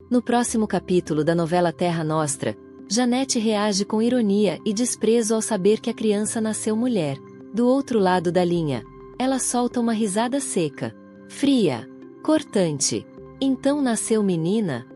No próximo capítulo da novela Terra Nostra, Janete reage com ironia e desprezo ao saber que a criança nasceu mulher. Do outro lado da linha, ela solta uma risada seca, fria, cortante. Então nasceu menina?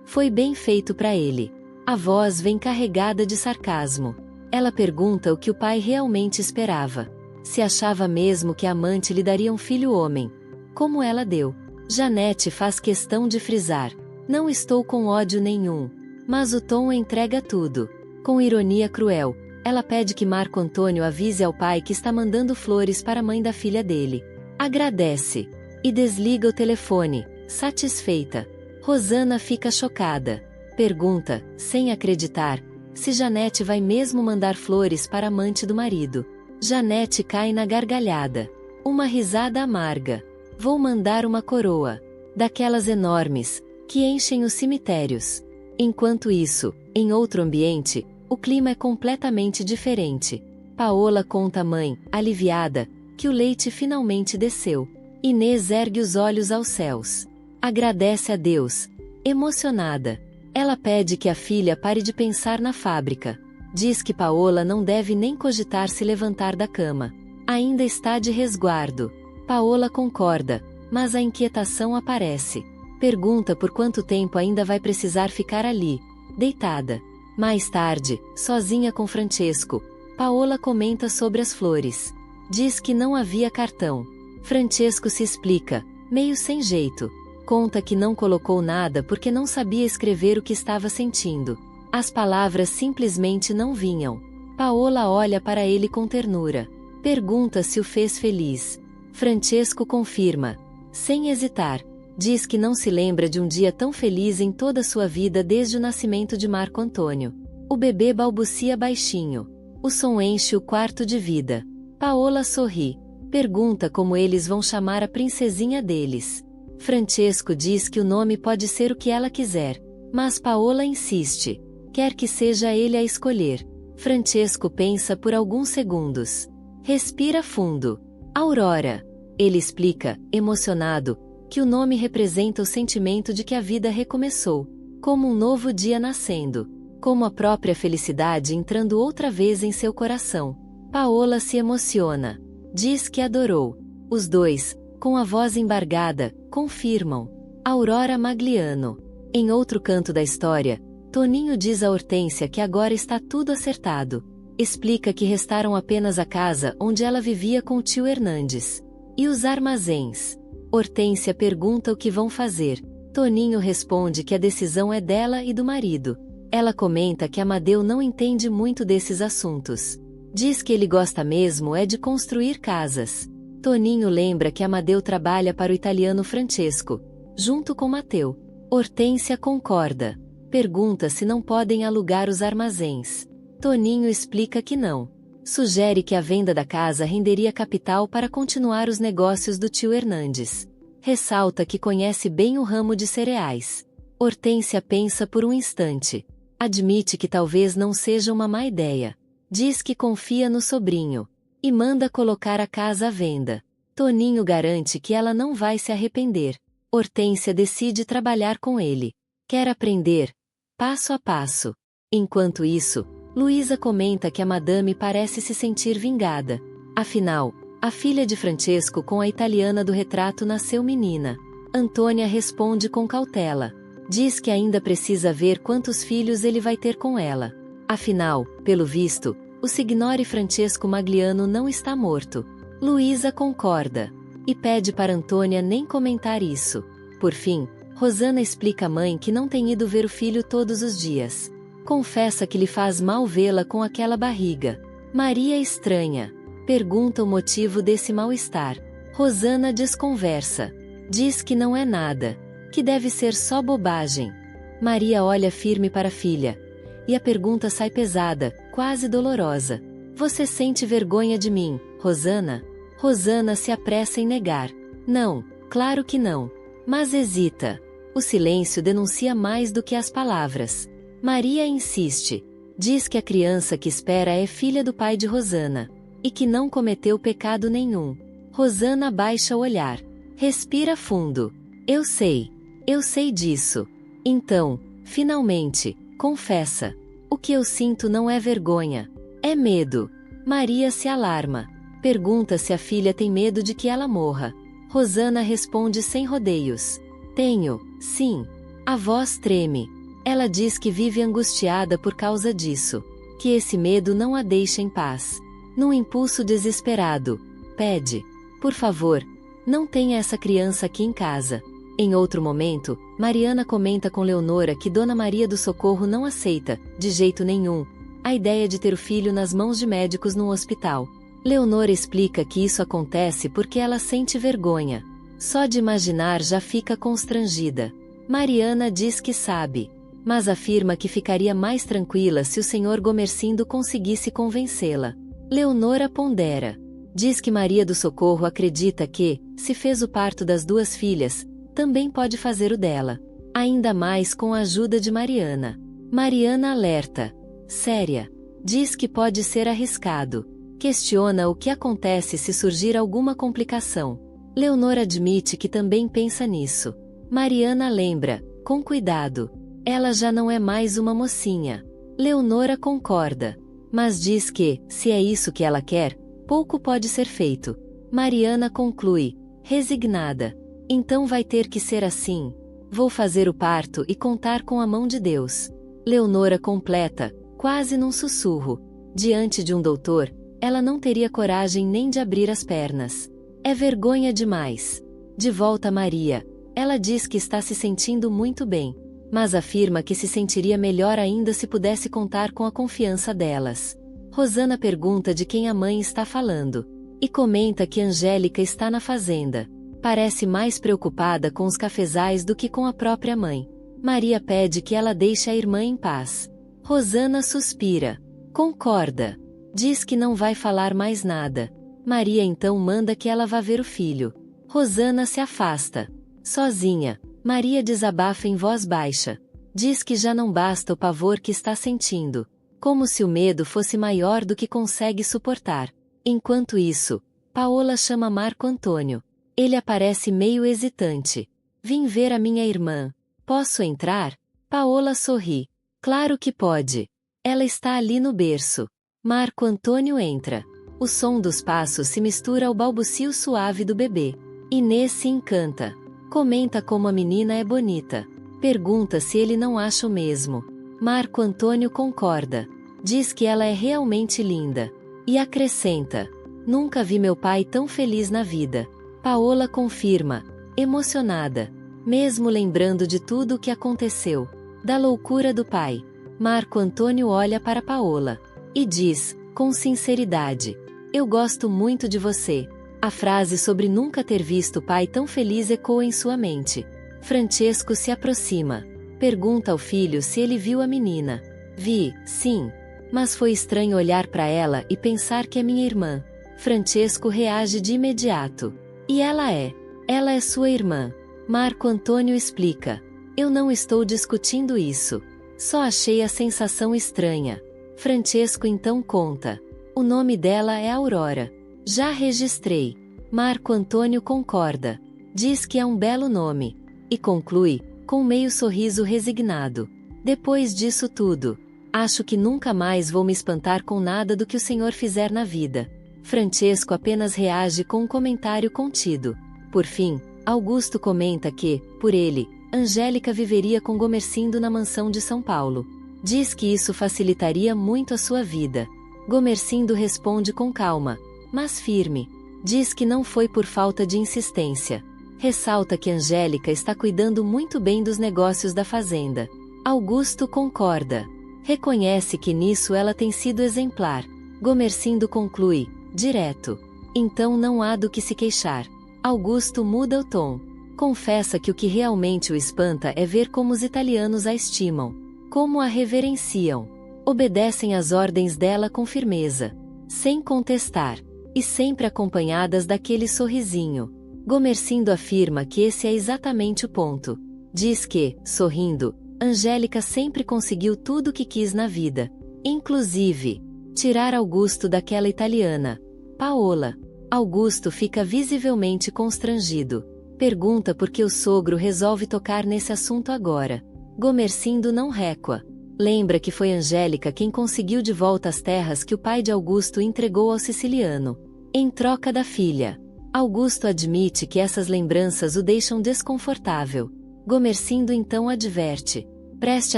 Foi bem feito para ele. A voz vem carregada de sarcasmo. Ela pergunta o que o pai realmente esperava. Se achava mesmo que a amante lhe daria um filho homem, como ela deu. Janete faz questão de frisar: não estou com ódio nenhum. Mas o tom entrega tudo. Com ironia cruel, ela pede que Marco Antônio avise ao pai que está mandando flores para a mãe da filha dele. Agradece. E desliga o telefone, satisfeita. Rosana fica chocada. Pergunta, sem acreditar, se Janete vai mesmo mandar flores para a amante do marido. Janete cai na gargalhada. Uma risada amarga. Vou mandar uma coroa. Daquelas enormes, que enchem os cemitérios. Enquanto isso, em outro ambiente, o clima é completamente diferente. Paola conta à mãe, aliviada, que o leite finalmente desceu. Inês ergue os olhos aos céus. Agradece a Deus. Emocionada. Ela pede que a filha pare de pensar na fábrica. Diz que Paola não deve nem cogitar se levantar da cama. Ainda está de resguardo. Paola concorda, mas a inquietação aparece. Pergunta por quanto tempo ainda vai precisar ficar ali, deitada. Mais tarde, sozinha com Francesco, Paola comenta sobre as flores. Diz que não havia cartão. Francesco se explica, meio sem jeito. Conta que não colocou nada porque não sabia escrever o que estava sentindo. As palavras simplesmente não vinham. Paola olha para ele com ternura. Pergunta se o fez feliz. Francesco confirma, sem hesitar. Diz que não se lembra de um dia tão feliz em toda sua vida desde o nascimento de Marco Antônio. O bebê balbucia baixinho. O som enche o quarto de vida. Paola sorri. Pergunta como eles vão chamar a princesinha deles. Francesco diz que o nome pode ser o que ela quiser. Mas Paola insiste. Quer que seja ele a escolher. Francesco pensa por alguns segundos. Respira fundo. Aurora. Ele explica, emocionado, que o nome representa o sentimento de que a vida recomeçou, como um novo dia nascendo, como a própria felicidade entrando outra vez em seu coração. Paola se emociona. Diz que adorou. Os dois, com a voz embargada, confirmam. Aurora Magliano. Em outro canto da história, Toninho diz a Hortência que agora está tudo acertado. Explica que restaram apenas a casa onde ela vivia com o tio Hernandes. E os armazéns. Hortência pergunta o que vão fazer. Toninho responde que a decisão é dela e do marido. Ela comenta que Amadeu não entende muito desses assuntos. Diz que ele gosta mesmo é de construir casas. Toninho lembra que Amadeu trabalha para o italiano Francesco, junto com Mateu. Hortência concorda. Pergunta se não podem alugar os armazéns. Toninho explica que não. Sugere que a venda da casa renderia capital para continuar os negócios do tio Hernandes. Ressalta que conhece bem o ramo de cereais. Hortência pensa por um instante. Admite que talvez não seja uma má ideia. Diz que confia no sobrinho. E manda colocar a casa à venda. Toninho garante que ela não vai se arrepender. Hortência decide trabalhar com ele. Quer aprender, passo a passo. Enquanto isso, Luísa comenta que a madame parece se sentir vingada. Afinal, a filha de Francesco com a italiana do retrato nasceu menina. Antônia responde com cautela. Diz que ainda precisa ver quantos filhos ele vai ter com ela. Afinal, pelo visto, o signore Francesco Magliano não está morto. Luísa concorda. E pede para Antônia nem comentar isso. Por fim, Rosana explica à mãe que não tem ido ver o filho todos os dias. Confessa que lhe faz mal vê-la com aquela barriga. Maria estranha. Pergunta o motivo desse mal-estar. Rosana desconversa. Diz que não é nada. Que deve ser só bobagem. Maria olha firme para a filha. E a pergunta sai pesada, quase dolorosa. Você sente vergonha de mim, Rosana? Rosana se apressa em negar. Não, claro que não. Mas hesita. O silêncio denuncia mais do que as palavras. Maria insiste. Diz que a criança que espera é filha do pai de Rosana. E que não cometeu pecado nenhum. Rosana baixa o olhar. Respira fundo. Eu sei disso. Então, finalmente, confessa. O que eu sinto não é vergonha. É medo. Maria se alarma. Pergunta se a filha tem medo de que ela morra. Rosana responde sem rodeios. Tenho, sim. A voz treme. Ela diz que vive angustiada por causa disso. Que esse medo não a deixa em paz. Num impulso desesperado, pede: por favor, não tenha essa criança aqui em casa. Em outro momento, Mariana comenta com Leonora que Dona Maria do Socorro não aceita, de jeito nenhum, a ideia de ter o filho nas mãos de médicos num hospital. Leonora explica que isso acontece porque ela sente vergonha. Só de imaginar já fica constrangida. Mariana diz que sabe, mas afirma que ficaria mais tranquila se o Sr. Gomercindo conseguisse convencê-la. Leonora pondera. Diz que Maria do Socorro acredita que, se fez o parto das duas filhas, também pode fazer o dela. Ainda mais com a ajuda de Mariana. Mariana alerta. Séria. Diz que pode ser arriscado. Questiona o que acontece se surgir alguma complicação. Leonora admite que também pensa nisso. Mariana lembra, com cuidado. Ela já não é mais uma mocinha. Leonora concorda. Mas diz que, se é isso que ela quer, pouco pode ser feito. Mariana conclui, resignada. Então vai ter que ser assim. Vou fazer o parto e contar com a mão de Deus. Leonora completa, quase num sussurro. Diante de um doutor, ela não teria coragem nem de abrir as pernas. É vergonha demais. De volta a Maria. Ela diz que está se sentindo muito bem, mas afirma que se sentiria melhor ainda se pudesse contar com a confiança delas. Rosana pergunta de quem a mãe está falando. E comenta que Angélica está na fazenda. Parece mais preocupada com os cafezais do que com a própria mãe. Maria pede que ela deixe a irmã em paz. Rosana suspira. Concorda. Diz que não vai falar mais nada. Maria então manda que ela vá ver o filho. Rosana se afasta. Sozinha, Maria desabafa em voz baixa. Diz que já não basta o pavor que está sentindo. Como se o medo fosse maior do que consegue suportar. Enquanto isso, Paola chama Marco Antônio. Ele aparece meio hesitante. Vim ver a minha irmã. Posso entrar? Paola sorri. Claro que pode. Ela está ali no berço. Marco Antônio entra. O som dos passos se mistura ao balbucio suave do bebê. Inês se encanta. Comenta como a menina é bonita. Pergunta se ele não acha o mesmo. Marco Antônio concorda. Diz que ela é realmente linda. E acrescenta: nunca vi meu pai tão feliz na vida. Paola confirma, emocionada. Mesmo lembrando de tudo o que aconteceu. Da loucura do pai. Marco Antônio olha para Paola. E diz, com sinceridade: eu gosto muito de você. A frase sobre nunca ter visto o pai tão feliz ecoa em sua mente. Francesco se aproxima. Pergunta ao filho se ele viu a menina. Vi, sim. Mas foi estranho olhar para ela e pensar que é minha irmã. Francesco reage de imediato. E ela é? Ela é sua irmã. Marco Antônio explica. Eu não estou discutindo isso. Só achei a sensação estranha. Francesco então conta. O nome dela é Aurora. Já registrei. Marco Antônio concorda. Diz que é um belo nome. E conclui, com meio sorriso resignado. Depois disso tudo, acho que nunca mais vou me espantar com nada do que o senhor fizer na vida. Francesco apenas reage com um comentário contido. Por fim, Augusto comenta que, por ele, Angélica viveria com Gomercindo na mansão de São Paulo. Diz que isso facilitaria muito a sua vida. Gomercindo responde com calma, mas firme. Diz que não foi por falta de insistência. Ressalta que Angélica está cuidando muito bem dos negócios da fazenda. Augusto concorda. Reconhece que nisso ela tem sido exemplar. Gomercindo conclui, direto. Então não há do que se queixar. Augusto muda o tom. Confessa que o que realmente o espanta é ver como os italianos a estimam. Como a reverenciam. Obedecem às ordens dela com firmeza. Sem contestar. E sempre acompanhadas daquele sorrisinho. Gomercindo afirma que esse é exatamente o ponto. Diz que, sorrindo, Angélica sempre conseguiu tudo o que quis na vida. Inclusive, tirar Augusto daquela italiana. Paola. Augusto fica visivelmente constrangido. Pergunta por que o sogro resolve tocar nesse assunto agora. Gomercindo não recua. Lembra que foi Angélica quem conseguiu de volta as terras que o pai de Augusto entregou ao siciliano, em troca da filha. Augusto admite que essas lembranças o deixam desconfortável. Gomercindo então adverte: preste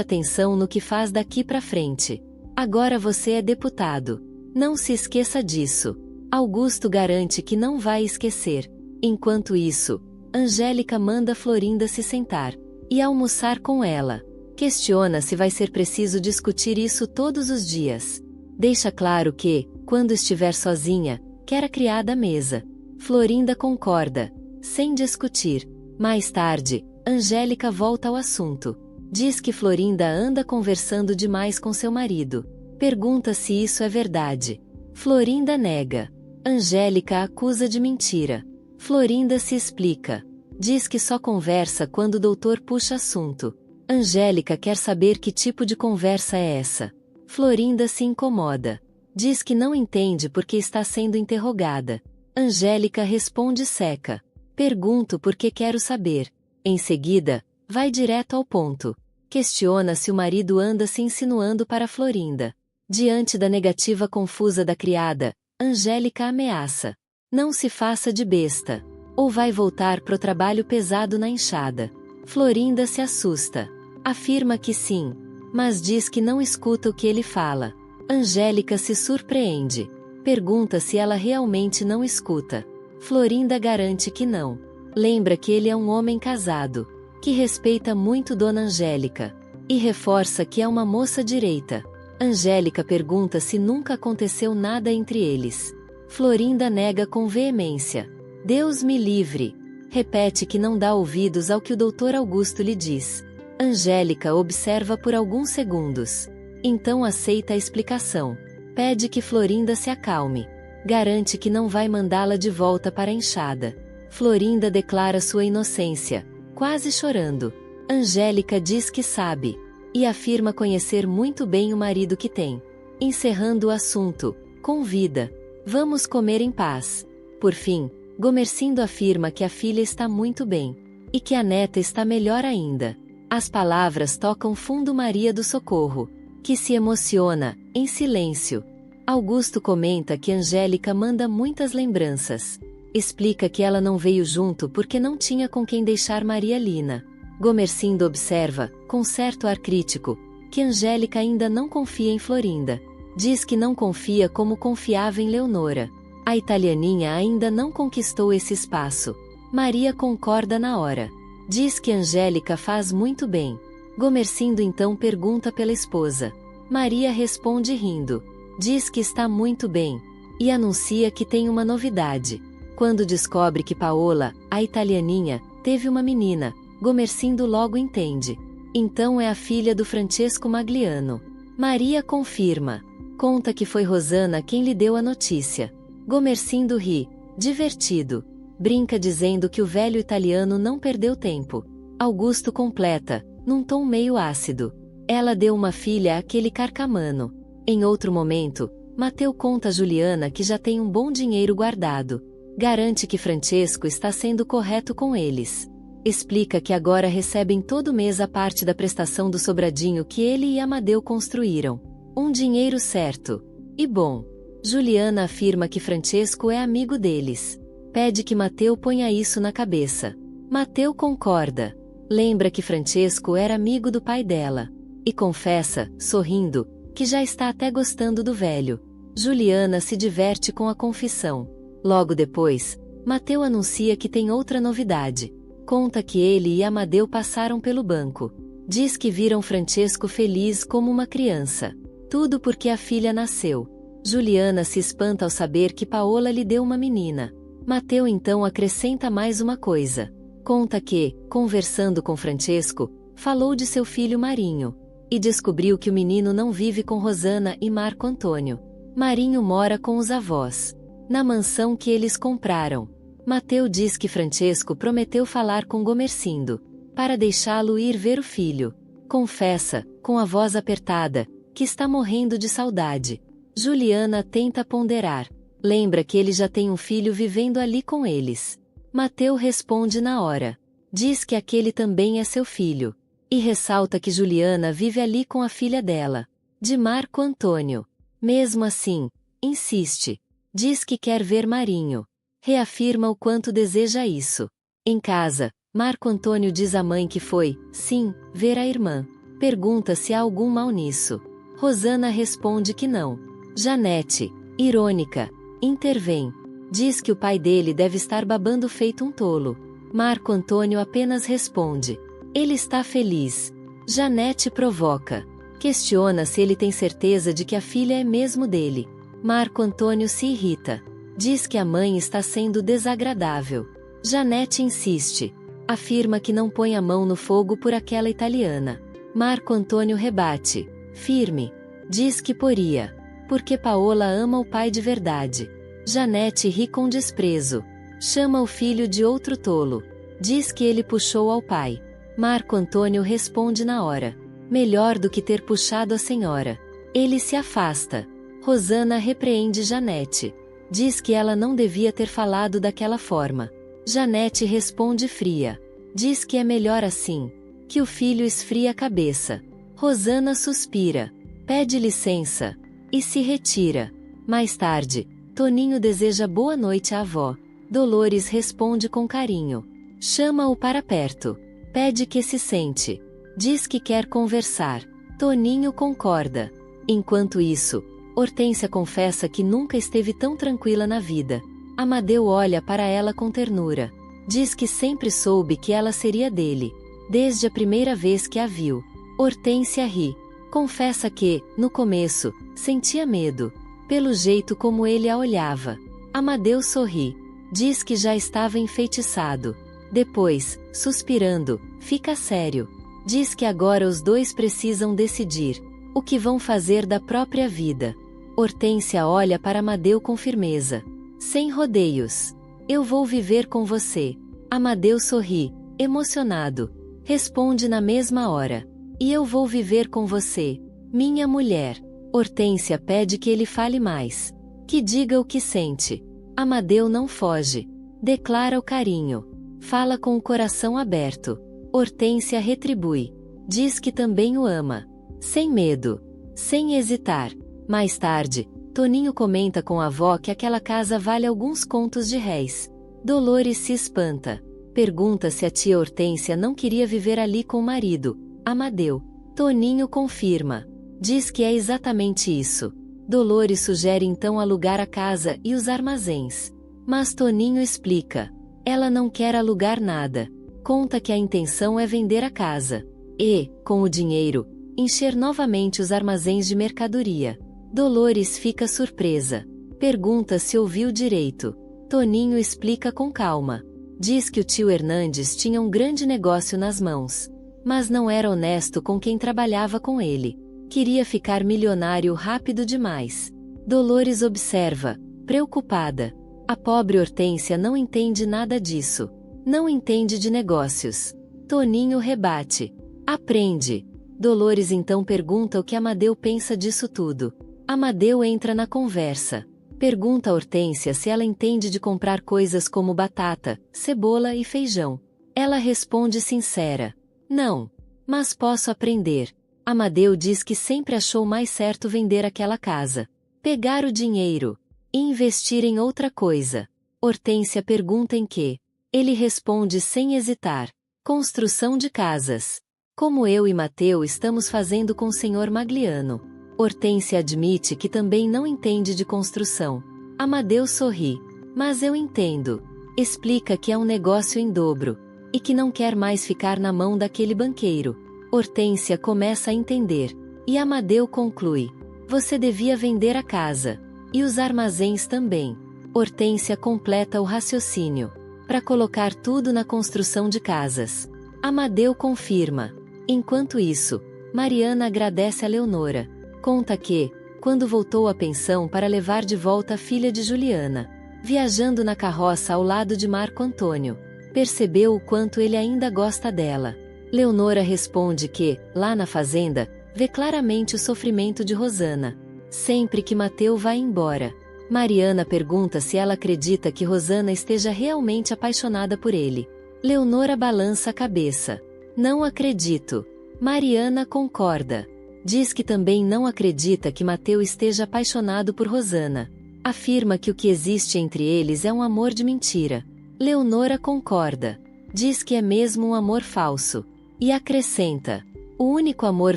atenção no que faz daqui pra frente. Agora você é deputado. Não se esqueça disso. Augusto garante que não vai esquecer. Enquanto isso, Angélica manda Florinda se sentar e almoçar com ela. Questiona se vai ser preciso discutir isso todos os dias. Deixa claro que, quando estiver sozinha, quer a criada à mesa. Florinda concorda, sem discutir. Mais tarde, Angélica volta ao assunto. Diz que Florinda anda conversando demais com seu marido. Pergunta se isso é verdade. Florinda nega. Angélica a acusa de mentira. Florinda se explica. Diz que só conversa quando o doutor puxa assunto. Angélica quer saber que tipo de conversa é essa. Florinda se incomoda. Diz que não entende porque está sendo interrogada. Angélica responde seca. Pergunto porque quero saber. Em seguida, vai direto ao ponto. Questiona se o marido anda se insinuando para Florinda. Diante da negativa confusa da criada, Angélica ameaça: não se faça de besta, ou vai voltar pro trabalho pesado na enxada. Florinda se assusta. Afirma que sim, mas diz que não escuta o que ele fala. Angélica se surpreende. Pergunta se ela realmente não escuta. Florinda garante que não. Lembra que ele é um homem casado, que respeita muito Dona Angélica, e reforça que é uma moça direita. Angélica pergunta se nunca aconteceu nada entre eles. Florinda nega com veemência. Deus me livre. Repete que não dá ouvidos ao que o doutor Augusto lhe diz. Angélica observa por alguns segundos. Então aceita a explicação. Pede que Florinda se acalme. Garante que não vai mandá-la de volta para a enxada. Florinda declara sua inocência, quase chorando. Angélica diz que sabe, e afirma conhecer muito bem o marido que tem. Encerrando o assunto, convida: vamos comer em paz. Por fim, Gomercindo afirma que a filha está muito bem, e que a neta está melhor ainda. As palavras tocam fundo Maria do Socorro, que se emociona, em silêncio. Augusto comenta que Angélica manda muitas lembranças. Explica que ela não veio junto porque não tinha com quem deixar Maria Lina. Gomercindo observa, com certo ar crítico, que Angélica ainda não confia em Florinda. Diz que não confia como confiava em Leonora. A italianinha ainda não conquistou esse espaço. Maria concorda na hora. Diz que Angélica faz muito bem. Gomercindo então pergunta pela esposa. Maria responde rindo. Diz que está muito bem. E anuncia que tem uma novidade. Quando descobre que Paola, a italianinha, teve uma menina, Gomercindo logo entende. Então é a filha do Francesco Magliano. Maria confirma. Conta que foi Rosana quem lhe deu a notícia. Gomercindo ri, divertido. Brinca dizendo que o velho italiano não perdeu tempo. Augusto completa, num tom meio ácido. Ela deu uma filha àquele carcamano. Em outro momento, Mateu conta a Juliana que já tem um bom dinheiro guardado. Garante que Francesco está sendo correto com eles. Explica que agora recebem todo mês a parte da prestação do sobradinho que ele e Amadeu construíram. Um dinheiro certo. E bom. Juliana afirma que Francesco é amigo deles. Pede que Mateu ponha isso na cabeça. Mateu concorda. Lembra que Francesco era amigo do pai dela. E confessa, sorrindo, que já está até gostando do velho. Juliana se diverte com a confissão. Logo depois, Mateu anuncia que tem outra novidade. Conta que ele e Amadeu passaram pelo banco. Diz que viram Francesco feliz como uma criança. Tudo porque a filha nasceu. Juliana se espanta ao saber que Paola lhe deu uma menina. Mateu então acrescenta mais uma coisa. Conta que, conversando com Francesco, falou de seu filho Marinho. E descobriu que o menino não vive com Rosana e Marco Antônio. Marinho mora com os avós, na mansão que eles compraram. Mateu diz que Francesco prometeu falar com Gomercindo, para deixá-lo ir ver o filho. Confessa, com a voz apertada, que está morrendo de saudade. Juliana tenta ponderar. Lembra que ele já tem um filho vivendo ali com eles. Mateu responde na hora. Diz que aquele também é seu filho. E ressalta que Juliana vive ali com a filha dela, de Marco Antônio. Mesmo assim, insiste. Diz que quer ver Marinho. Reafirma o quanto deseja isso. Em casa, Marco Antônio diz à mãe que foi, sim, ver a irmã. Pergunta se há algum mal nisso. Rosana responde que não. Janete, irônica, intervém. Diz que o pai dele deve estar babando feito um tolo. Marco Antônio apenas responde. Ele está feliz. Janete provoca. Questiona se ele tem certeza de que a filha é mesmo dele. Marco Antônio se irrita. Diz que a mãe está sendo desagradável. Janete insiste. Afirma que não põe a mão no fogo por aquela italiana. Marco Antônio rebate. Firme. Diz que poria. Porque Paola ama o pai de verdade. Janete ri com desprezo. Chama o filho de outro tolo. Diz que ele puxou ao pai. Marco Antônio responde na hora. Melhor do que ter puxado a senhora. Ele se afasta. Rosana repreende Janete. Diz que ela não devia ter falado daquela forma. Janete responde fria. Diz que é melhor assim. Que o filho esfria a cabeça. Rosana suspira. Pede licença. E se retira. Mais tarde, Toninho deseja boa noite à avó. Dolores responde com carinho. Chama-o para perto. Pede que se sente. Diz que quer conversar. Toninho concorda. Enquanto isso, Hortência confessa que nunca esteve tão tranquila na vida. Amadeu olha para ela com ternura. Diz que sempre soube que ela seria dele, desde a primeira vez que a viu. Hortência ri. Confessa que, no começo, sentia medo, pelo jeito como ele a olhava. Amadeu sorri. Diz que já estava enfeitiçado. Depois, suspirando, fica sério. Diz que agora os dois precisam decidir o que vão fazer da própria vida. Hortência olha para Amadeu com firmeza. Sem rodeios. Eu vou viver com você. Amadeu sorri, emocionado. Responde na mesma hora. E eu vou viver com você, minha mulher. Hortência pede que ele fale mais. Que diga o que sente. Amadeu não foge. Declara o carinho. Fala com o coração aberto. Hortência retribui. Diz que também o ama. Sem medo. Sem hesitar. Mais tarde, Toninho comenta com a avó que aquela casa vale alguns contos de réis. Dolores se espanta. Pergunta se a tia Hortência não queria viver ali com o marido, Amadeu. Toninho confirma. Diz que é exatamente isso. Dolores sugere então alugar a casa e os armazéns. Mas Toninho explica. Ela não quer alugar nada. Conta que a intenção é vender a casa. E, com o dinheiro, encher novamente os armazéns de mercadoria. Dolores fica surpresa. Pergunta se ouviu direito. Toninho explica com calma. Diz que o tio Hernandes tinha um grande negócio nas mãos. Mas não era honesto com quem trabalhava com ele. Queria ficar milionário rápido demais. Dolores observa, preocupada. A pobre Hortência não entende nada disso. Não entende de negócios. Toninho rebate. Aprende. Dolores então pergunta o que Amadeu pensa disso tudo. Amadeu entra na conversa. Pergunta a Hortência se ela entende de comprar coisas como batata, cebola e feijão. Ela responde sincera. Não. Mas posso aprender. Amadeu diz que sempre achou mais certo vender aquela casa. Pegar o dinheiro. E investir em outra coisa. Hortência pergunta em que. Ele responde sem hesitar. Construção de casas. Como eu e Mateu estamos fazendo com o Sr. Magliano. Hortência admite que também não entende de construção. Amadeu sorri. Mas eu entendo. Explica que é um negócio em dobro. E que não quer mais ficar na mão daquele banqueiro. Hortência começa a entender. E Amadeu conclui. Você devia vender a casa. E os armazéns também. Hortência completa o raciocínio. Para colocar tudo na construção de casas. Amadeu confirma. Enquanto isso, Mariana agradece a Leonora. Conta que, quando voltou à pensão para levar de volta a filha de Juliana, viajando na carroça ao lado de Marco Antônio, percebeu o quanto ele ainda gosta dela. Leonora responde que, lá na fazenda, vê claramente o sofrimento de Rosana. Sempre que Mateu vai embora. Mariana pergunta se ela acredita que Rosana esteja realmente apaixonada por ele. Leonora balança a cabeça. Não acredito. Mariana concorda. Diz que também não acredita que Mateu esteja apaixonado por Rosana. Afirma que o que existe entre eles é um amor de mentira. Leonora concorda. Diz que é mesmo um amor falso. E acrescenta: o único amor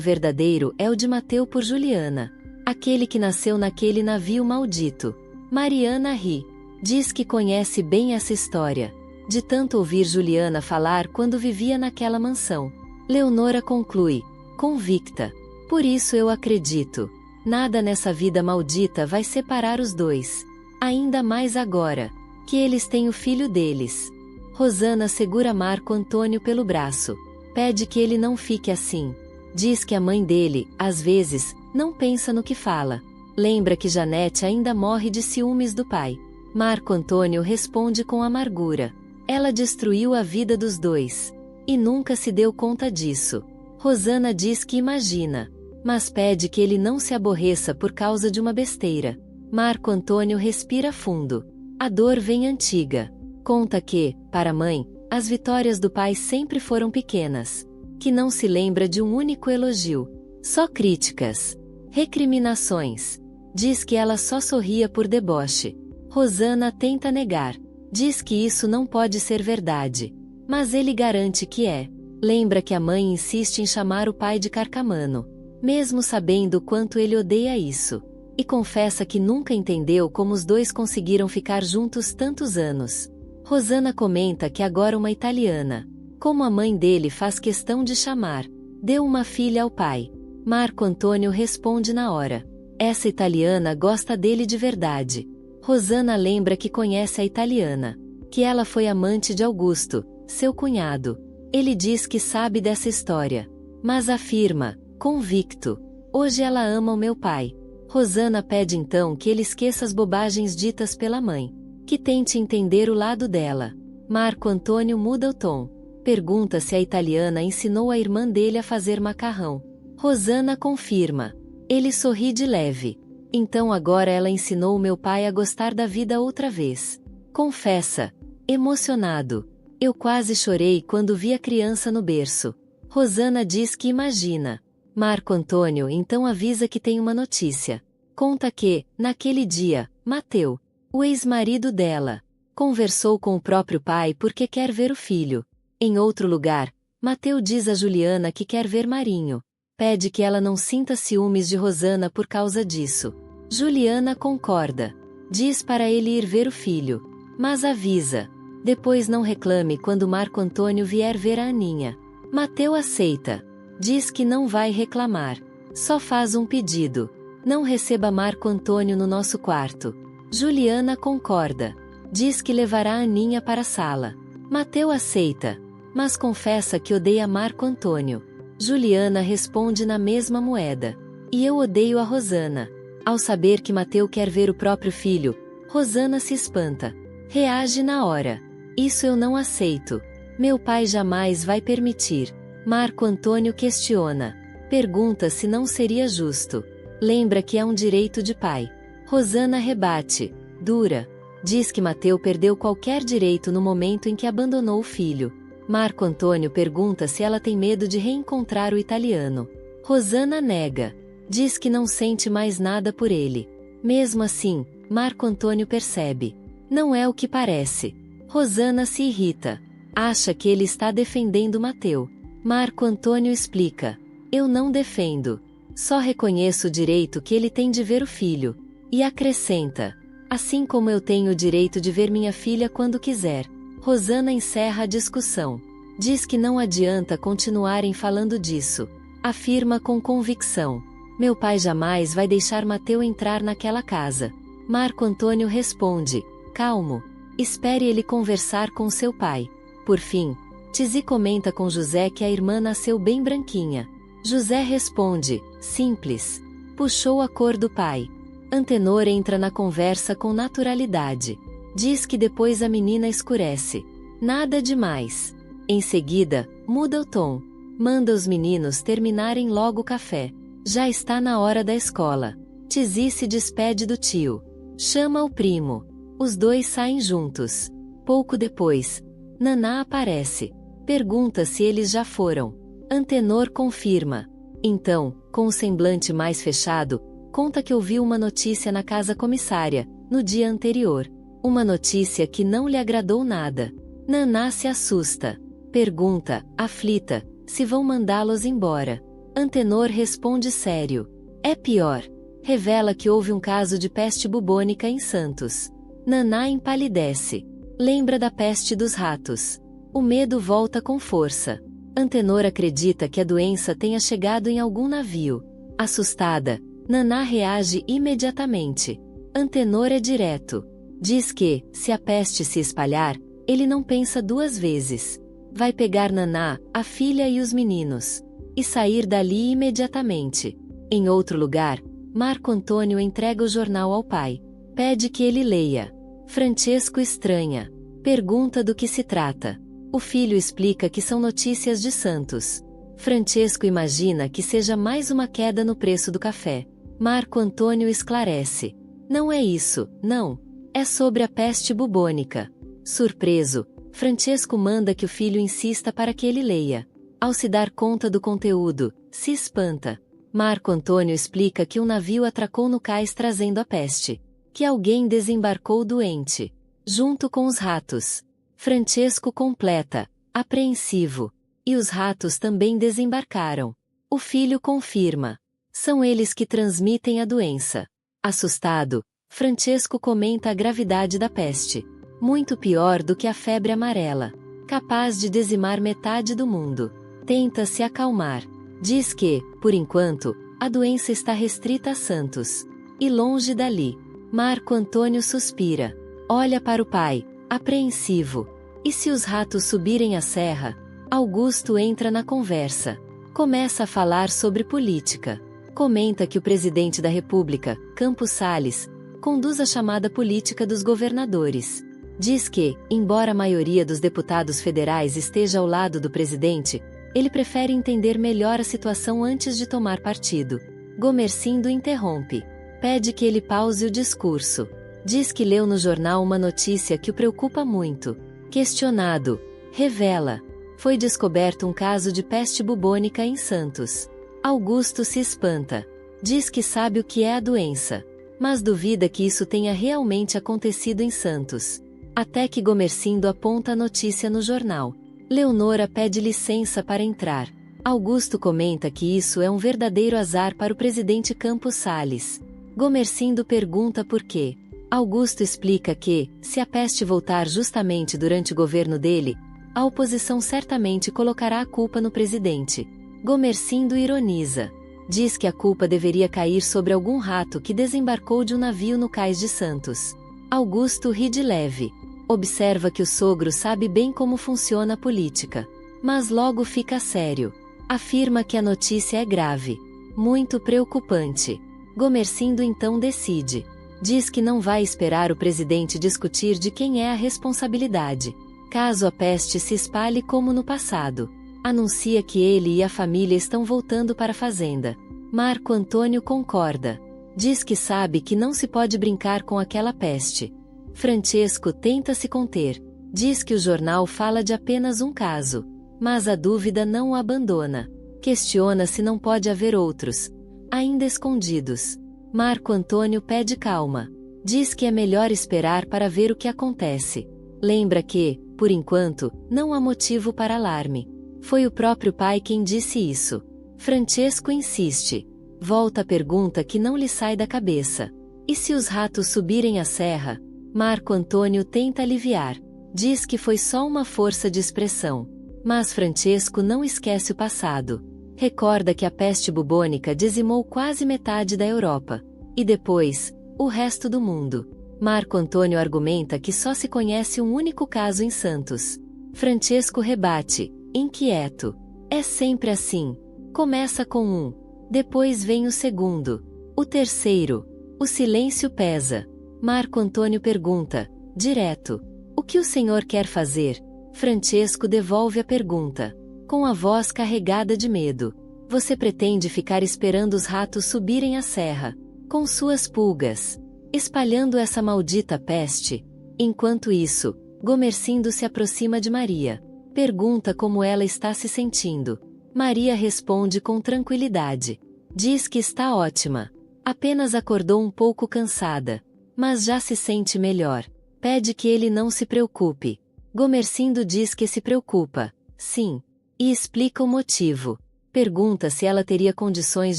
verdadeiro é o de Mateu por Juliana. Aquele que nasceu naquele navio maldito. Mariana ri. Diz que conhece bem essa história, de tanto ouvir Juliana falar quando vivia naquela mansão. Leonora conclui, convicta: por isso eu acredito. Nada nessa vida maldita vai separar os dois. Ainda mais agora que eles têm o filho deles. Rosana segura Marco Antônio pelo braço. Pede que ele não fique assim. Diz que a mãe dele, às vezes, não pensa no que fala. Lembra que Janete ainda morre de ciúmes do pai. Marco Antônio responde com amargura. Ela destruiu a vida dos dois. E nunca se deu conta disso. Rosana diz que imagina, mas pede que ele não se aborreça por causa de uma besteira. Marco Antônio respira fundo. A dor vem antiga. Conta que, para a mãe, as vitórias do pai sempre foram pequenas. Que não se lembra de um único elogio. Só críticas. Recriminações. Diz que ela só sorria por deboche. Rosana tenta negar. Diz que isso não pode ser verdade. Mas ele garante que é. Lembra que a mãe insiste em chamar o pai de carcamano, mesmo sabendo o quanto ele odeia isso. E confessa que nunca entendeu como os dois conseguiram ficar juntos tantos anos. Rosana comenta que agora uma italiana, como a mãe dele faz questão de chamar, deu uma filha ao pai. Marco Antônio responde na hora. Essa italiana gosta dele de verdade. Rosana lembra que conhece a italiana, que ela foi amante de Augusto, seu cunhado. Ele diz que sabe dessa história, mas afirma, convicto: hoje ela ama o meu pai. Rosana pede então que ele esqueça as bobagens ditas pela mãe, que tente entender o lado dela. Marco Antônio muda o tom. Pergunta se a italiana ensinou a irmã dele a fazer macarrão. Rosana confirma. Ele sorri de leve. Então agora ela ensinou o meu pai a gostar da vida outra vez. Confessa, emocionado. Eu quase chorei quando vi a criança no berço. Rosana diz que imagina. Marco Antônio então avisa que tem uma notícia. Conta que, naquele dia, Mateu, o ex-marido dela, conversou com o próprio pai porque quer ver o filho. Em outro lugar, Mateu diz a Juliana que quer ver Marinho. Pede que ela não sinta ciúmes de Rosana por causa disso. Juliana concorda. Diz para ele ir ver o filho. Mas avisa. Depois não reclame quando Marco Antônio vier ver a Aninha. Mateu aceita. Diz que não vai reclamar. Só faz um pedido. Não receba Marco Antônio no nosso quarto. Juliana concorda. Diz que levará a Aninha para a sala. Mateu aceita. Mas confessa que odeia Marco Antônio. Juliana responde na mesma moeda. E eu odeio a Rosana. Ao saber que Mateu quer ver o próprio filho, Rosana se espanta. Reage na hora. Isso eu não aceito. Meu pai jamais vai permitir. Marco Antônio questiona. Pergunta se não seria justo. Lembra que é um direito de pai. Rosana rebate. Dura. Diz que Mateu perdeu qualquer direito no momento em que abandonou o filho. Marco Antônio pergunta se ela tem medo de reencontrar o italiano. Rosana nega. Diz que não sente mais nada por ele. Mesmo assim, Marco Antônio percebe. Não é o que parece. Rosana se irrita. Acha que ele está defendendo Mateu. Marco Antônio explica. Eu não defendo. Só reconheço o direito que ele tem de ver o filho. E acrescenta. Assim como eu tenho o direito de ver minha filha quando quiser. Rosana encerra a discussão. Diz que não adianta continuarem falando disso. Afirma com convicção. Meu pai jamais vai deixar Mateu entrar naquela casa. Marco Antônio responde. Calmo. Espere ele conversar com seu pai. Por fim, Tizi comenta com José que a irmã nasceu bem branquinha. José responde. Simples. Puxou a cor do pai. Antenor entra na conversa com naturalidade. Diz que depois a menina escurece. Nada demais. Em seguida, muda o tom. Manda os meninos terminarem logo o café. Já está na hora da escola. Tizi se despede do tio. Chama o primo. Os dois saem juntos. Pouco depois, Naná aparece. Pergunta se eles já foram. Antenor confirma. Então, com o semblante mais fechado, conta que ouviu uma notícia na casa comissária, no dia anterior. Uma notícia que não lhe agradou nada. Naná se assusta. Pergunta, aflita, se vão mandá-los embora. Antenor responde sério. É pior. Revela que houve um caso de peste bubônica em Santos. Naná empalidece. Lembra da peste dos ratos. O medo volta com força. Antenor acredita que a doença tenha chegado em algum navio. Assustada, Naná reage imediatamente. Antenor é direto. Diz que, se a peste se espalhar, ele não pensa duas vezes. Vai pegar Naná, a filha e os meninos. E sair dali imediatamente. Em outro lugar, Marco Antônio entrega o jornal ao pai. Pede que ele leia. Francesco estranha. Pergunta do que se trata. O filho explica que são notícias de Santos. Francesco imagina que seja mais uma queda no preço do café. Marco Antônio esclarece. Não é isso, não. É sobre a peste bubônica. Surpreso, Francesco manda que o filho insista para que ele leia. Ao se dar conta do conteúdo, se espanta. Marco Antônio explica que um navio atracou no cais trazendo a peste. Que alguém desembarcou doente. Junto com os ratos. Francesco completa, apreensivo. E os ratos também desembarcaram. O filho confirma. São eles que transmitem a doença. Assustado, Francesco comenta a gravidade da peste. Muito pior do que a febre amarela. Capaz de dizimar metade do mundo. Tenta se acalmar. Diz que, por enquanto, a doença está restrita a Santos. E longe dali. Marco Antônio suspira. Olha para o pai, apreensivo. E se os ratos subirem a serra? Augusto entra na conversa. Começa a falar sobre política. Comenta que o presidente da República, Campos Salles, conduz a chamada política dos governadores. Diz que, embora a maioria dos deputados federais esteja ao lado do presidente, ele prefere entender melhor a situação antes de tomar partido. Gomercindo interrompe. Pede que ele pause o discurso. Diz que leu no jornal uma notícia que o preocupa muito. Questionado, revela. Foi descoberto um caso de peste bubônica em Santos. Augusto se espanta. Diz que sabe o que é a doença. Mas duvida que isso tenha realmente acontecido em Santos. Até que Gomercindo aponta a notícia no jornal. Leonora pede licença para entrar. Augusto comenta que isso é um verdadeiro azar para o presidente Campos Salles. Gomercindo pergunta por quê. Augusto explica que, se a peste voltar justamente durante o governo dele, a oposição certamente colocará a culpa no presidente. Gomercindo ironiza. Diz que a culpa deveria cair sobre algum rato que desembarcou de um navio no cais de Santos. Augusto ri de leve. Observa que o sogro sabe bem como funciona a política. Mas logo fica sério. Afirma que a notícia é grave. Muito preocupante. Gomercindo então decide. Diz que não vai esperar o presidente discutir de quem é a responsabilidade. Caso a peste se espalhe como no passado. Anuncia que ele e a família estão voltando para a fazenda. Marco Antônio concorda. Diz que sabe que não se pode brincar com aquela peste. Francesco tenta se conter. Diz que o jornal fala de apenas um caso. Mas a dúvida não o abandona. Questiona se não pode haver outros, ainda escondidos. Marco Antônio pede calma. Diz que é melhor esperar para ver o que acontece. Lembra que, por enquanto, não há motivo para alarme. Foi o próprio pai quem disse isso. Francesco insiste. Volta a pergunta que não lhe sai da cabeça. E se os ratos subirem a serra? Marco Antônio tenta aliviar. Diz que foi só uma força de expressão. Mas Francesco não esquece o passado. Recorda que a peste bubônica dizimou quase metade da Europa. E depois, o resto do mundo. Marco Antônio argumenta que só se conhece um único caso em Santos. Francesco rebate, inquieto. É sempre assim. Começa com um. Depois vem o segundo. O terceiro. O silêncio pesa. Marco Antônio pergunta, direto. O que o senhor quer fazer? Francesco devolve a pergunta. Com a voz carregada de medo. Você pretende ficar esperando os ratos subirem a serra, com suas pulgas, espalhando essa maldita peste? Enquanto isso, Gomercindo se aproxima de Maria. Pergunta como ela está se sentindo. Maria responde com tranquilidade. Diz que está ótima. Apenas acordou um pouco cansada. Mas já se sente melhor. Pede que ele não se preocupe. Gomercindo diz que se preocupa. Sim. E explica o motivo. Pergunta se ela teria condições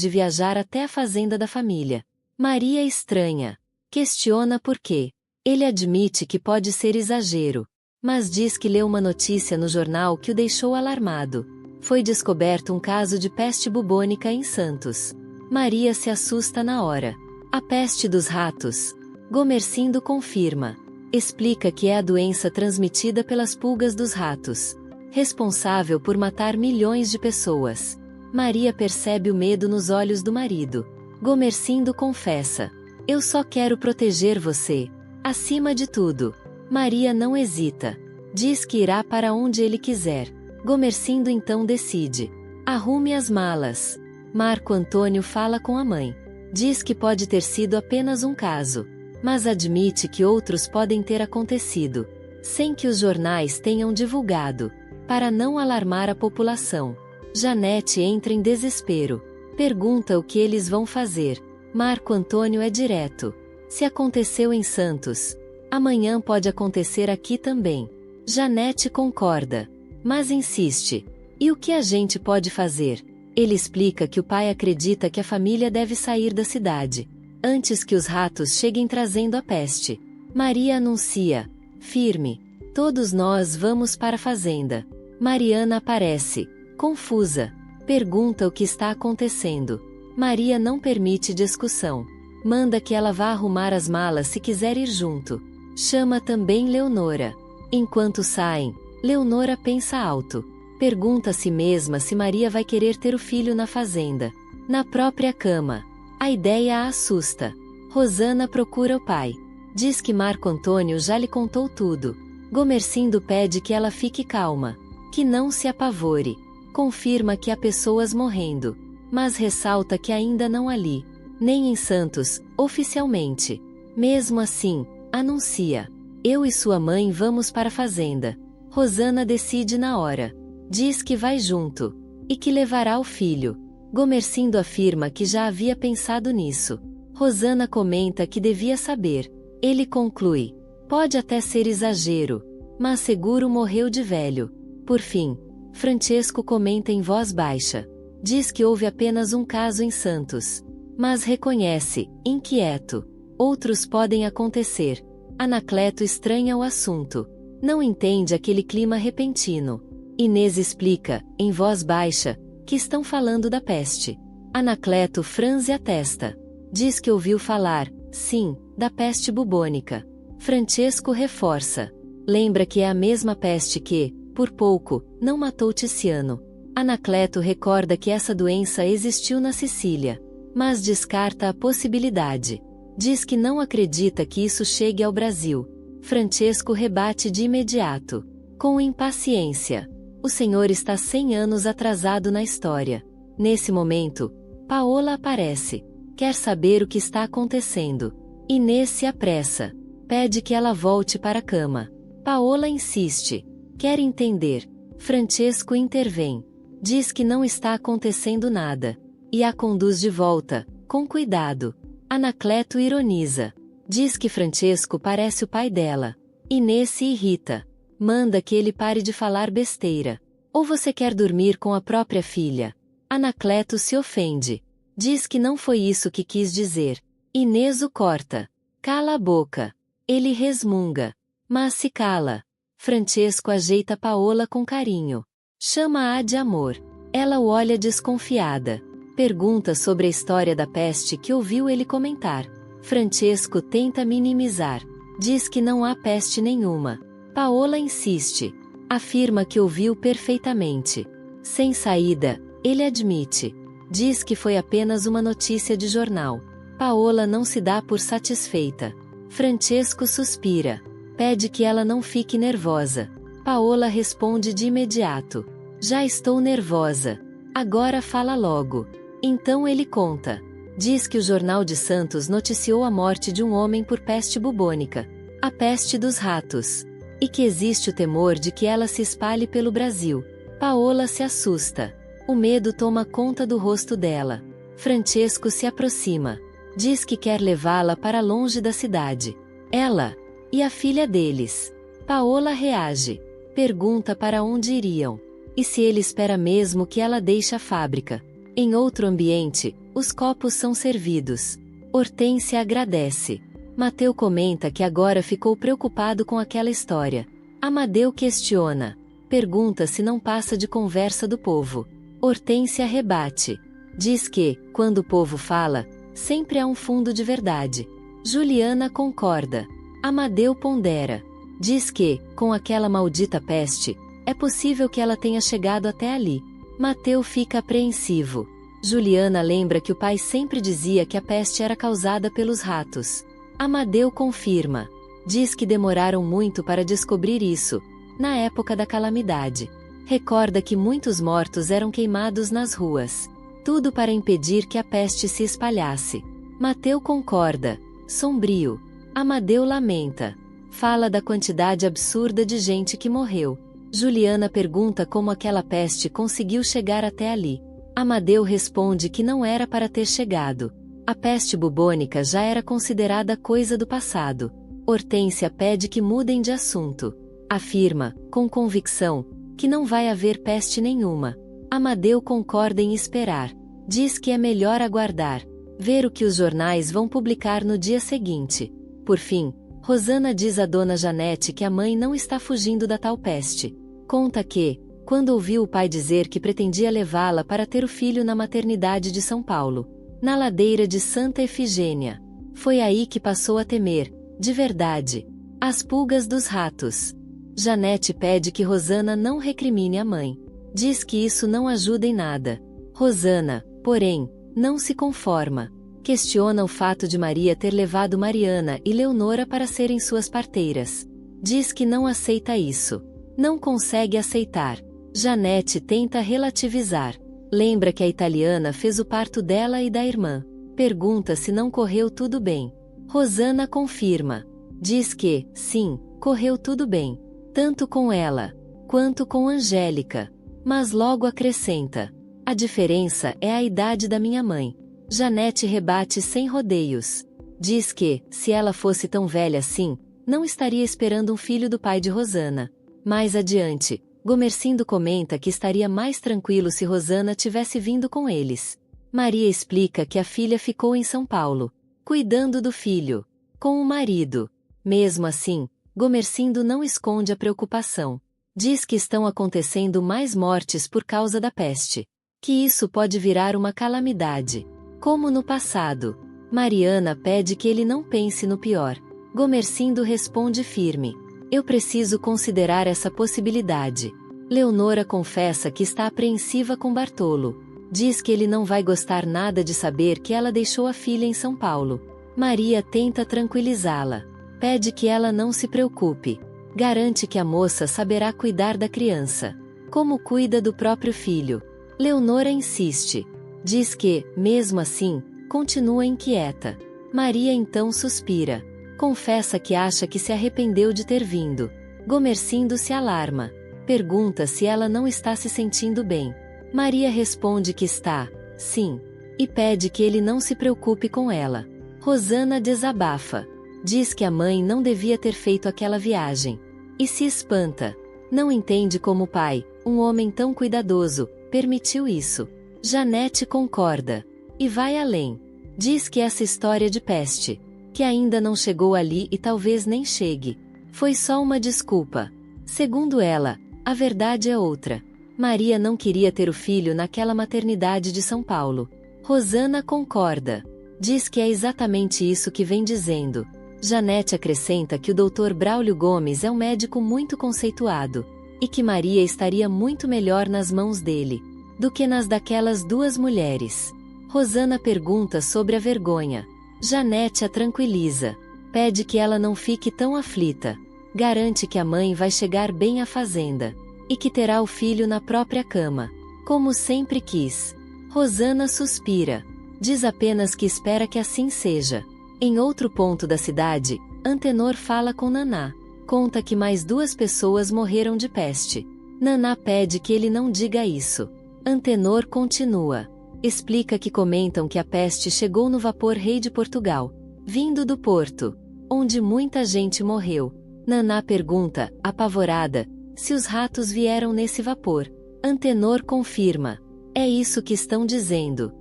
de viajar até a fazenda da família. Maria estranha. Questiona por quê. Ele admite que pode ser exagero. Mas diz que leu uma notícia no jornal que o deixou alarmado. Foi descoberto um caso de peste bubônica em Santos. Maria se assusta na hora. A peste dos ratos. Gomercindo confirma. Explica que é a doença transmitida pelas pulgas dos ratos, responsável por matar milhões de pessoas. Maria percebe o medo nos olhos do marido. Gomercindo confessa. Eu só quero proteger você. Acima de tudo. Maria não hesita. Diz que irá para onde ele quiser. Gomercindo então decide. Arrume as malas. Marco Antônio fala com a mãe. Diz que pode ter sido apenas um caso, mas admite que outros podem ter acontecido, sem que os jornais tenham divulgado, para não alarmar a população. Janete entra em desespero. Pergunta o que eles vão fazer. Marco Antônio é direto. Se aconteceu em Santos, amanhã pode acontecer aqui também. Janete concorda, mas insiste. E o que a gente pode fazer? Ele explica que o pai acredita que a família deve sair da cidade, antes que os ratos cheguem trazendo a peste. Maria anuncia. Firme. Todos nós vamos para a fazenda. Mariana aparece, confusa. Pergunta o que está acontecendo. Maria não permite discussão. Manda que ela vá arrumar as malas se quiser ir junto. Chama também Leonora. Enquanto saem, Leonora pensa alto. Pergunta a si mesma se Maria vai querer ter o filho na fazenda, na própria cama. A ideia a assusta. Rosana procura o pai. Diz que Marco Antônio já lhe contou tudo. Gomercindo pede que ela fique calma, que não se apavore. Confirma que há pessoas morrendo, mas ressalta que ainda não ali, nem em Santos, oficialmente. Mesmo assim, anuncia. Eu e sua mãe vamos para a fazenda. Rosana decide na hora. Diz que vai junto, e que levará o filho. Gomercindo afirma que já havia pensado nisso. Rosana comenta que devia saber. Ele conclui. Pode até ser exagero, mas seguro morreu de velho. Por fim, Francesco comenta em voz baixa. Diz que houve apenas um caso em Santos, mas reconhece, inquieto. Outros podem acontecer. Anacleto estranha o assunto. Não entende aquele clima repentino. Inês explica, em voz baixa, que estão falando da peste. Anacleto franze a testa. Diz que ouviu falar, sim, da peste bubônica. Francesco reforça. Lembra que é a mesma peste que, por pouco, não matou Tiziano. Anacleto recorda que essa doença existiu na Sicília, mas descarta a possibilidade. Diz que não acredita que isso chegue ao Brasil. Francesco rebate de imediato, com impaciência. O senhor está 100 anos atrasado na história. Nesse momento, Paola aparece. Quer saber o que está acontecendo. Inês se apressa. Pede que ela volte para a cama. Paola insiste. Quer entender. Francesco intervém. Diz que não está acontecendo nada. E a conduz de volta, com cuidado. Anacleto ironiza. Diz que Francesco parece o pai dela. Inês se irrita. Manda que ele pare de falar besteira. Ou você quer dormir com a própria filha? Anacleto se ofende. Diz que não foi isso que quis dizer. Inês o corta. Cala a boca. Ele resmunga. Mas se cala. Francesco ajeita Paola com carinho. Chama-a de amor. Ela o olha desconfiada. Pergunta sobre a história da peste que ouviu ele comentar. Francesco tenta minimizar. Diz que não há peste nenhuma. Paola insiste. Afirma que ouviu perfeitamente. Sem saída, ele admite. Diz que foi apenas uma notícia de jornal. Paola não se dá por satisfeita. Francesco suspira. Pede que ela não fique nervosa. Paola responde de imediato. Já estou nervosa. Agora fala logo. Então ele conta. Diz que o Jornal de Santos noticiou a morte de um homem por peste bubônica, a peste dos ratos, e que existe o temor de que ela se espalhe pelo Brasil. Paola se assusta. O medo toma conta do rosto dela. Francesco se aproxima. Diz que quer levá-la para longe da cidade. Ela e a filha deles. Paola reage. Pergunta para onde iriam. E se ele espera mesmo que ela deixe a fábrica. Em outro ambiente, os copos são servidos. Hortência agradece. Mateu comenta que agora ficou preocupado com aquela história. Amadeu questiona. Pergunta se não passa de conversa do povo. Hortência rebate. Diz que, quando o povo fala, sempre há um fundo de verdade. Juliana concorda. Amadeu pondera. Diz que, com aquela maldita peste, é possível que ela tenha chegado até ali. Mateu fica apreensivo. Juliana lembra que o pai sempre dizia que a peste era causada pelos ratos. Amadeu confirma. Diz que demoraram muito para descobrir isso, na época da calamidade. Recorda que muitos mortos eram queimados nas ruas. Tudo para impedir que a peste se espalhasse. Mateu concorda. Sombrio. Amadeu lamenta. Fala da quantidade absurda de gente que morreu. Juliana pergunta como aquela peste conseguiu chegar até ali. Amadeu responde que não era para ter chegado. A peste bubônica já era considerada coisa do passado. Hortência pede que mudem de assunto. Afirma, com convicção, que não vai haver peste nenhuma. Amadeu concorda em esperar. Diz que é melhor aguardar, ver o que os jornais vão publicar no dia seguinte. Por fim, Rosana diz a dona Janete que a mãe não está fugindo da tal peste. Conta que, quando ouviu o pai dizer que pretendia levá-la para ter o filho na maternidade de São Paulo, na ladeira de Santa Efigênia, foi aí que passou a temer, de verdade, as pulgas dos ratos. Janete pede que Rosana não recrimine a mãe. Diz que isso não ajuda em nada. Rosana, porém, não se conforma. Questiona o fato de Maria ter levado Mariana e Leonora para serem suas parteiras. Diz que não aceita isso. Não consegue aceitar. Janete tenta relativizar. Lembra que a italiana fez o parto dela e da irmã. Pergunta se não correu tudo bem. Rosana confirma. Diz que, sim, correu tudo bem. Tanto com ela, quanto com Angélica. Mas logo acrescenta. A diferença é a idade da minha mãe. Janete rebate sem rodeios. Diz que, se ela fosse tão velha assim, não estaria esperando um filho do pai de Rosana. Mais adiante, Gomercindo comenta que estaria mais tranquilo se Rosana tivesse vindo com eles. Maria explica que a filha ficou em São Paulo, cuidando do filho, com o marido. Mesmo assim, Gomercindo não esconde a preocupação. Diz que estão acontecendo mais mortes por causa da peste. Que isso pode virar uma calamidade. Como no passado. Mariana pede que ele não pense no pior. Gomercindo responde firme. Eu preciso considerar essa possibilidade. Leonora confessa que está apreensiva com Bartolo. Diz que ele não vai gostar nada de saber que ela deixou a filha em São Paulo. Maria tenta tranquilizá-la. Pede que ela não se preocupe. Garante que a moça saberá cuidar da criança, como cuida do próprio filho. Leonora insiste. Diz que, mesmo assim, continua inquieta. Maria então suspira. Confessa que acha que se arrependeu de ter vindo. Gomercindo se alarma. Pergunta se ela não está se sentindo bem. Maria responde que está, sim, e pede que ele não se preocupe com ela. Rosana desabafa. Diz que a mãe não devia ter feito aquela viagem. E se espanta. Não entende como o pai, um homem tão cuidadoso, permitiu isso. Janete concorda. E vai além. Diz que essa história de peste, que ainda não chegou ali e talvez nem chegue, foi só uma desculpa. Segundo ela, a verdade é outra. Maria não queria ter o filho naquela maternidade de São Paulo. Rosana concorda. Diz que é exatamente isso que vem dizendo. Janete acrescenta que o Dr. Braulio Gomes é um médico muito conceituado, e que Maria estaria muito melhor nas mãos dele, do que nas daquelas duas mulheres. Rosana pergunta sobre a vergonha. Janete a tranquiliza. Pede que ela não fique tão aflita. Garante que a mãe vai chegar bem à fazenda, e que terá o filho na própria cama, como sempre quis. Rosana suspira. Diz apenas que espera que assim seja. Em outro ponto da cidade, Antenor fala com Naná. Conta que mais 2 pessoas morreram de peste. Naná pede que ele não diga isso. Antenor continua. Explica que comentam que a peste chegou no vapor Rei de Portugal, vindo do Porto, onde muita gente morreu. Naná pergunta, apavorada, se os ratos vieram nesse vapor. Antenor confirma. É isso que estão dizendo.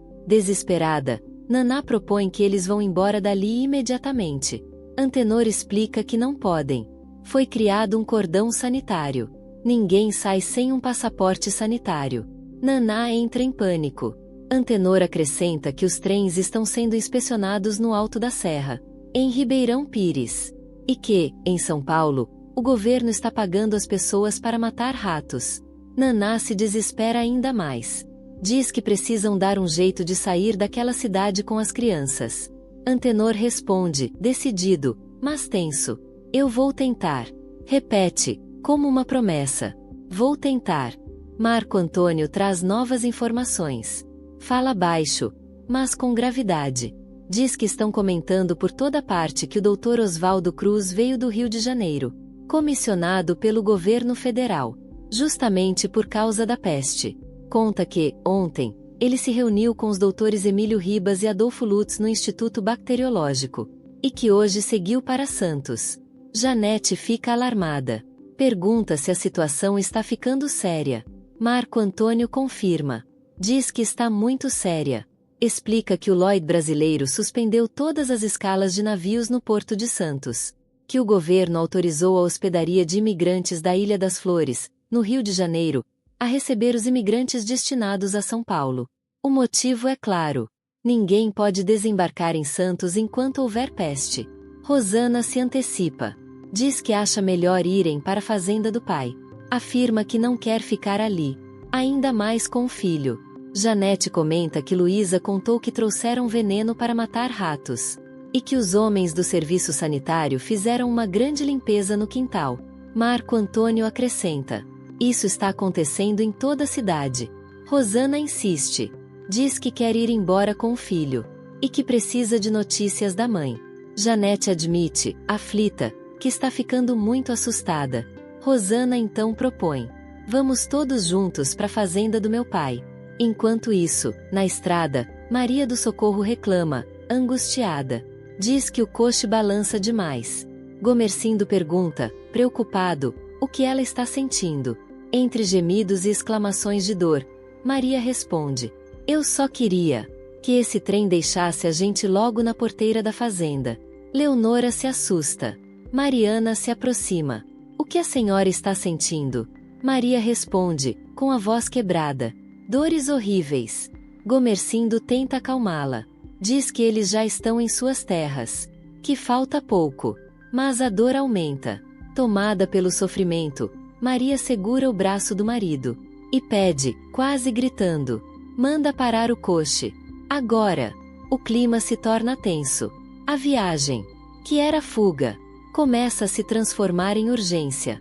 Desesperada, Naná propõe que eles vão embora dali imediatamente. Antenor explica que não podem. Foi criado um cordão sanitário. Ninguém sai sem um passaporte sanitário. Naná entra em pânico. Antenor acrescenta que os trens estão sendo inspecionados no alto da serra, em Ribeirão Pires. E que, em São Paulo, o governo está pagando as pessoas para matar ratos. Naná se desespera ainda mais. Diz que precisam dar um jeito de sair daquela cidade com as crianças. Antenor responde, decidido, mas tenso. Eu vou tentar. Repete, como uma promessa. Vou tentar. Marco Antônio traz novas informações. Fala baixo, mas com gravidade. Diz que estão comentando por toda parte que o Dr. Oswaldo Cruz veio do Rio de Janeiro, comissionado pelo governo federal, justamente por causa da peste. Conta que, ontem, ele se reuniu com os doutores Emílio Ribas e Adolfo Lutz no Instituto Bacteriológico, e que hoje seguiu para Santos. Janete fica alarmada. Pergunta se a situação está ficando séria. Marco Antônio confirma. Diz que está muito séria. Explica que o Lloyd brasileiro suspendeu todas as escalas de navios no Porto de Santos. Que o governo autorizou a hospedaria de imigrantes da Ilha das Flores, no Rio de Janeiro, a receber os imigrantes destinados a São Paulo. O motivo é claro. Ninguém pode desembarcar em Santos enquanto houver peste. Rosana se antecipa. Diz que acha melhor irem para a fazenda do pai. Afirma que não quer ficar ali. Ainda mais com o filho. Janete comenta que Luísa contou que trouxeram veneno para matar ratos. E que os homens do serviço sanitário fizeram uma grande limpeza no quintal. Marco Antônio acrescenta. Isso está acontecendo em toda a cidade. Rosana insiste. Diz que quer ir embora com o filho. E que precisa de notícias da mãe. Janete admite, aflita, que está ficando muito assustada. Rosana então propõe. Vamos todos juntos para a fazenda do meu pai. Enquanto isso, na estrada, Maria do Socorro reclama, angustiada. Diz que o coche balança demais. Gomercindo pergunta, preocupado, o que ela está sentindo. Entre gemidos e exclamações de dor, Maria responde: eu só queria que esse trem deixasse a gente logo na porteira da fazenda. Leonora se assusta. Mariana se aproxima. O que a senhora está sentindo? Maria responde, com a voz quebrada. Dores horríveis. Gomercindo tenta acalmá-la. Diz que eles já estão em suas terras. Que falta pouco. Mas a dor aumenta. Tomada pelo sofrimento, Maria segura o braço do marido. E pede, quase gritando. Manda parar o coche. Agora. O clima se torna tenso. A viagem, que era fuga, começa a se transformar em urgência.